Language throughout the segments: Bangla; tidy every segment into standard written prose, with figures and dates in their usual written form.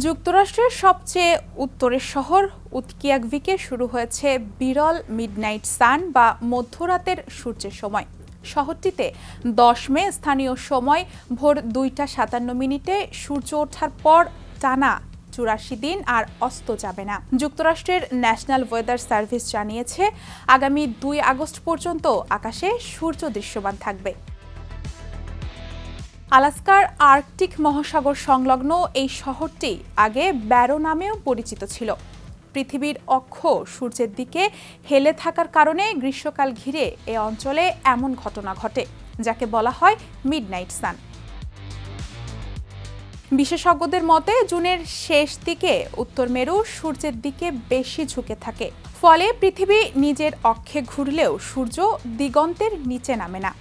যুক্তরাষ্ট্রের সবচেয়ে উত্তরের শহর উৎকিয়াকভিকে শুরু হয়েছে বিরল মিডনাইট সান বা মধ্যরাতের সূর্যের সময়। শহরটিতে 10 মে স্থানীয় সময় ভোর 2:57 সূর্য ওঠার পর টানা 84 দিন আর অস্ত যাবে না। যুক্তরাষ্ট্রের ন্যাশনাল ওয়েদার সার্ভিস জানিয়েছে, আগামী 2 আগস্ট পর্যন্ত আকাশে সূর্য দৃশ্যমান থাকবে। আলাস্কার আর্কটিক মহাসাগর সংলগ্ন এই শহরটি আগে ব্যারো নামেও পরিচিত ছিল। পৃথিবীর অক্ষ সূর্যের দিকে হেলে থাকার কারণে গ্রীষ্মকাল ঘিরে এ অঞ্চলে এমন ঘটনা ঘটে, যাকে বলা হয় মিডনাইট সান। বিশেষজ্ঞদের মতে জুনের শেষ দিকে উত্তর মেরু সূর্যের দিকে বেশি ঝুঁকে থাকে, ফলে পৃথিবী নিজের অক্ষে ঘুরলেও সূর্য দিগন্তের নিচে নামে না।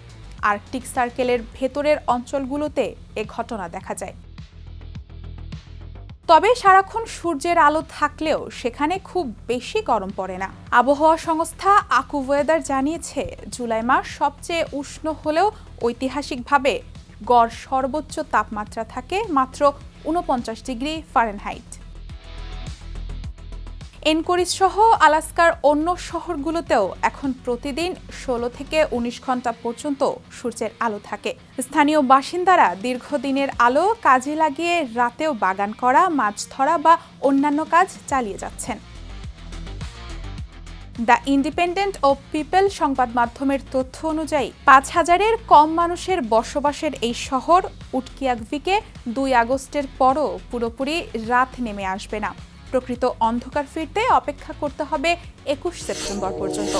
আর্কটিক সার্কেলের ভেতরের অঞ্চলগুলোতে এ ঘটনা দেখা যায়। তবে সারাক্ষণ সূর্যের আলো থাকলেও সেখানে খুব বেশি গরম পড়ে না। আবহাওয়া সংস্থা আকুওয়েদার জানিয়েছে, জুলাই মাস সবচেয়ে উষ্ণ হলেও ঐতিহাসিকভাবে গড় সর্বোচ্চ তাপমাত্রা থাকে মাত্র 49 ডিগ্রি ফারেনহাইট। এনকোরিজ সহ আলাস্কার অন্য শহরগুলোতেও এখন প্রতিদিন 16 থেকে 19 ঘন্টা পর্যন্ত সূর্যের আলো থাকে। স্থানীয় বাসিন্দারা দীর্ঘদিনের আলো কাজে লাগিয়ে রাতেও বাগান করা, মাছ ধরা বা অন্যান্য কাজ চালিয়ে যাচ্ছেন। দ্য ইন্ডিপেন্ডেন্ট ও পিপল সংবাদ মাধ্যমের তথ্য অনুযায়ী 5000-এর কম মানুষের বসবাসের এই শহর উৎকিয়াকভিকে 2 আগস্টের পরও পুরোপুরি রাত নেমে আসবে না। প্রকৃত অন্ধকার ফিরতে অপেক্ষা করতে হবে 21 সেপ্টেম্বর পর্যন্ত।